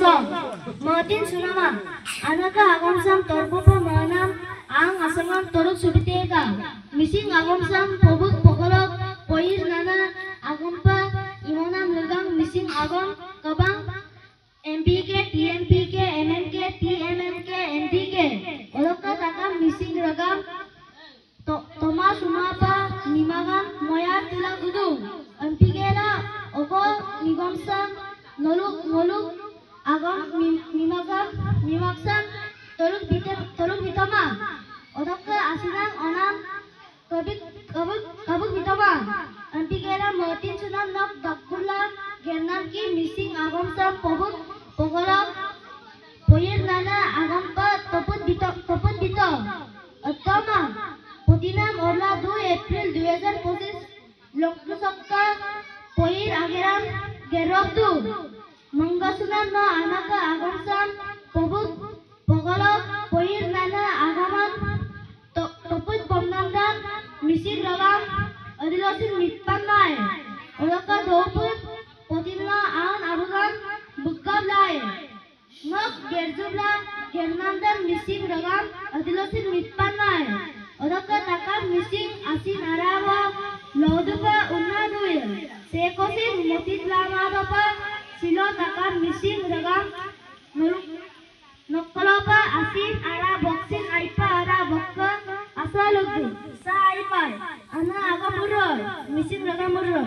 kosong. Matin sunama. Anaka agomsam torbupa manam ang asangam toruk subitega. Missing agomsam pobuk pokolok poir nana agompa imonam legang missing agom kabang MPK, TMPK, MMK, TMMK, NTK. Oloka takam missing ragam Toma sumapa nimagam moya tila gudu. MPK la oko nigomsam noluk agam nimagam nimaksam toruk bitama. Oloka asinang onam kabuk bitama. MPK la matin sunam nok dakula gernam ki missing agomsam pobuk pokolok poyer nana agampa toput bito Attama Putinam orla 2 April 2025 Loklusokka poyer ageram geroktu Mangasunan no anaka agamsam pobuk pokolok poyer nana agaman toput bomnamdan misir ragam adilosin mitpanai Olaka doput Putinna an arugan bukab lai Nok gerzubla gernamdan missing ragam adilosin mitpanai Olaka takam missing asin arawa laudupa unnaduil sekosin motit lamadapa silo takam missing ragam nokkolopa asin ara boxin aipa ara bokka asalugdu sa aipai ana agamurro missing ragam murro